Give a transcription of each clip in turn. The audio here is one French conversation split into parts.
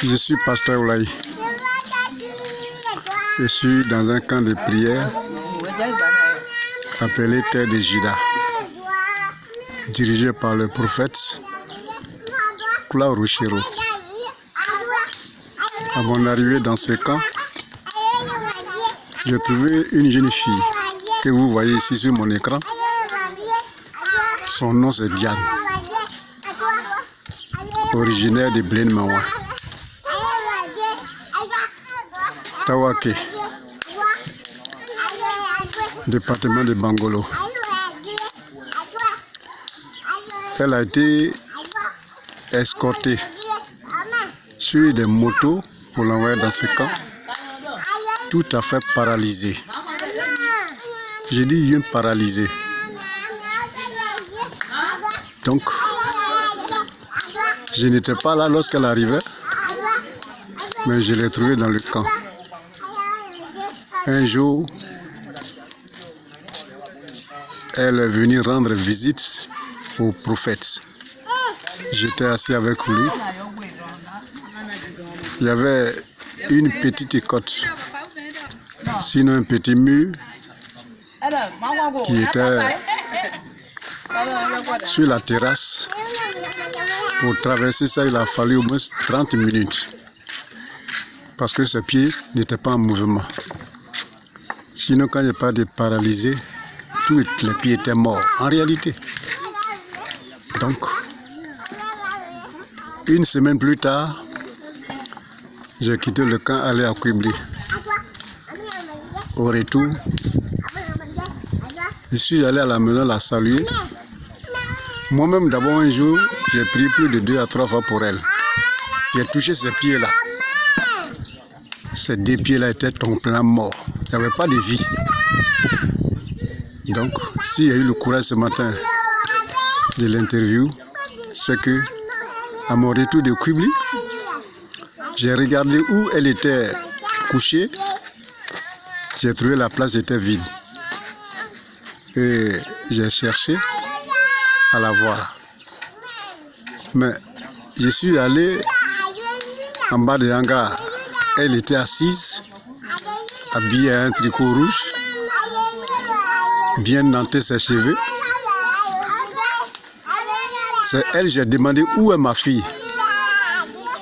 Je suis pasteur Oulaï. Je suis dans un camp de prière appelé Terre de Juda, dirigé par le prophète Claude Rouchero. À mon arrivée dans ce camp, j'ai trouvé une jeune fille que vous voyez ici sur mon écran. Son nom c'est Diane, originaire de Blaine Mawa, Tawake, département de Bangolo. Elle a été escortée sur des motos pour l'envoyer dans ce camp, tout à fait paralysée. J'ai dit bien paralysée. Donc, je n'étais pas là lorsqu'elle arrivait, mais je l'ai trouvée dans le camp. Un jour, elle est venue rendre visite au prophète. J'étais assis avec lui. Il y avait une petite côte, sinon un petit mur qui était sur la terrasse. Pour traverser ça, il a fallu au moins 30 minutes parce que ses pieds n'étaient pas en mouvement. Sinon, quand il n'y a pas de paralysé, tous les pieds étaient morts en réalité. Donc, une semaine plus tard, j'ai quitté le camp, allé à Kwibli. Au retour, je suis allé à la maison la saluer. Moi-même, d'abord un jour, j'ai prié plus de 2 à 3 fois pour elle. J'ai touché ses pieds-là. Ces 2 pieds-là étaient complètement morts. Il n'y avait pas de vie. Donc, s'il y a eu le courage ce matin de l'interview, c'est que, à mon retour de Kwibli, j'ai regardé où elle était couchée. J'ai trouvé la place était vide. Et j'ai cherché à la voir. Mais je suis allé en bas de hangar. Elle était assise, habillée à un tricot rouge, bien denté ses cheveux. C'est elle, j'ai demandé où est ma fille.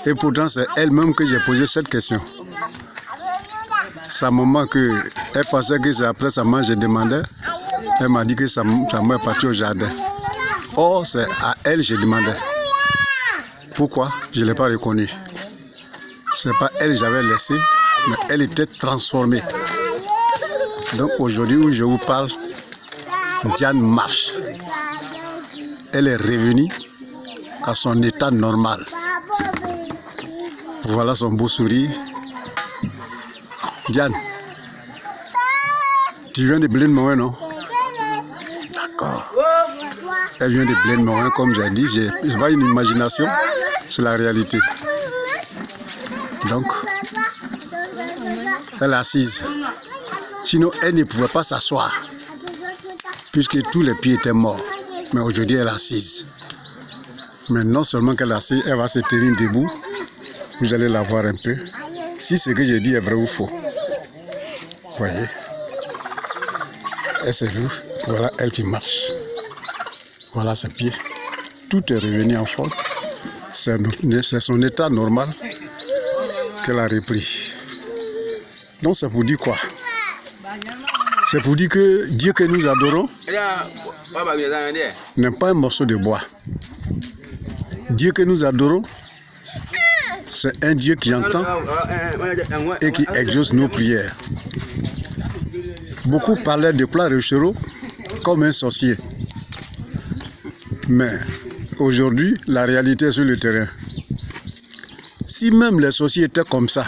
Et pourtant, c'est elle-même que j'ai posé cette question. Sa maman, elle pensait que c'est après sa maman que je demandais. Elle m'a dit que sa maman est partie au jardin. Or, c'est à elle que je demandais. Pourquoi? Je ne l'ai pas reconnue. Ce n'est pas elle que j'avais laissée, mais elle était transformée. Donc aujourd'hui où je vous parle, Diane marche. Elle est revenue à son état normal. Voilà son beau sourire. Diane, tu viens de Blaine Mawa, non? D'accord. Elle vient de Blaine Mawa, comme j'ai dit. C'est pas une imagination, c'est la réalité. Donc, elle est assise. Sinon, elle ne pouvait pas s'asseoir, puisque tous les pieds étaient morts. Mais aujourd'hui, elle est assise. Mais non seulement qu'elle est assise, elle va se tenir debout. Vous allez la voir un peu. Si ce que j'ai dit est vrai ou faux. Vous voyez? Elle se lève. Voilà elle qui marche. Voilà ses pieds. Tout est revenu en forme. C'est son état normal qu'elle a repris. Donc c'est pour dire quoi? C'est pour dire que Dieu que nous adorons n'est pas un morceau de bois. Dieu que nous adorons, c'est un Dieu qui entend et qui exauce nos prières. Beaucoup parlaient de Claude Rouchero comme un sorcier. Mais aujourd'hui, la réalité est sur le terrain. Si même les sorciers étaient comme ça,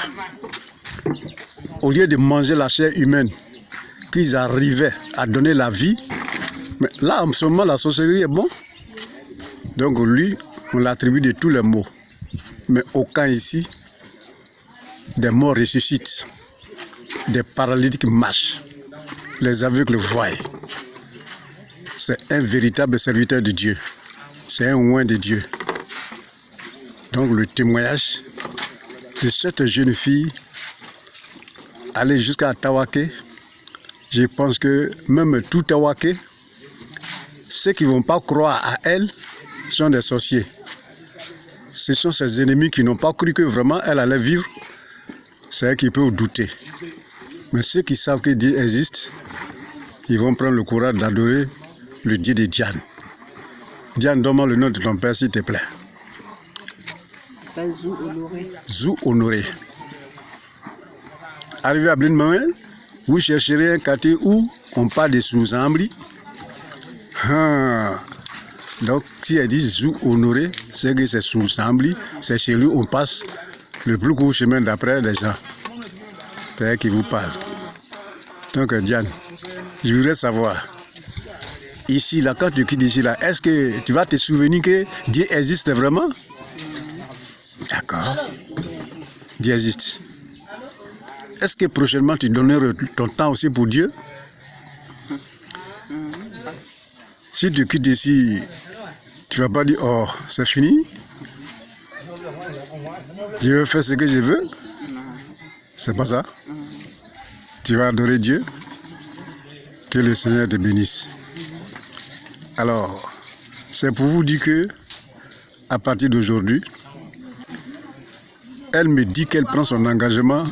au lieu de manger la chair humaine, qu'ils arrivaient à donner la vie, mais là, en ce moment, la sorcellerie est bon. Donc lui, on l'attribue de tous les maux. Mais aucun ici, des morts ressuscitent, des paralytiques marchent, les aveugles voient. C'est un véritable serviteur de Dieu. C'est un oint de Dieu. Donc le témoignage de cette jeune fille aller jusqu'à Tawaké. Je pense que même tout Tawaké, ceux qui ne vont pas croire à elle sont des sorciers. Ce sont ses ennemis qui n'ont pas cru que vraiment elle allait vivre. C'est eux qui peuvent douter. Mais ceux qui savent que Dieu existe, ils vont prendre le courage d'adorer le Dieu de Diane. Diane, donne-moi le nom de ton père, s'il te plaît. Zou Honoré. Zou Honoré. Arrivé à Blin-Maouin, vous chercherez un quartier où on parle de sous-ambli. Donc, si elle dit Zou Honoré, c'est que c'est sous-ambli, c'est chez lui où on passe le plus court chemin d'après les gens. C'est elle qui vous parle. Donc, Diane, je voudrais savoir, ici, là, quand tu quittes ici, là, est-ce que tu vas te souvenir que Dieu existe vraiment? D'accord. Dieu existe. Est-ce que prochainement tu donneras ton temps aussi pour Dieu? Si tu quittes ici, tu ne vas pas dire, oh, c'est fini. Je veux faire ce que je veux. C'est pas ça. Tu vas adorer Dieu. Que le Seigneur te bénisse. Alors, c'est pour vous dire que, à partir d'aujourd'hui, elle me dit qu'elle prend son engagement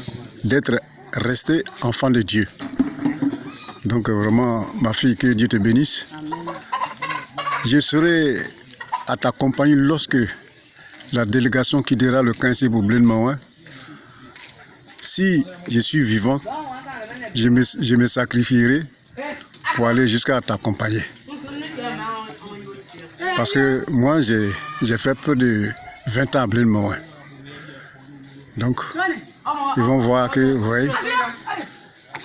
d'être restée enfant de Dieu. Donc vraiment, ma fille, que Dieu te bénisse. Je serai à ta compagnie lorsque la délégation quittera le camp ici pour Blin-Maouin. Si je suis vivant, je me sacrifierai pour aller jusqu'à t'accompagner. Parce que moi, j'ai fait peu de 20 ans à Blin-Maouin. Donc, ils vont voir que, oui,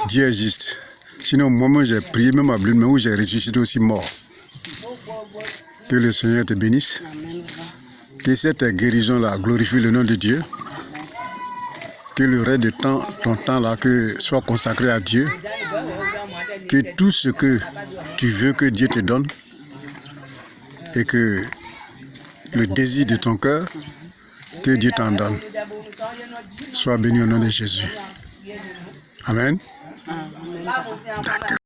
Dieu existe. Sinon, moi, j'ai prié même à Blin-Maouin où j'ai ressuscité aussi mort. Que le Seigneur te bénisse. Que cette guérison-là glorifie le nom de Dieu. Que le reste de temps, ton temps-là, soit consacré à Dieu. Que tout ce que tu veux que Dieu te donne et que le désir de ton cœur, que Dieu t'en donne. Sois béni au nom de Jésus. Amen. D'accord.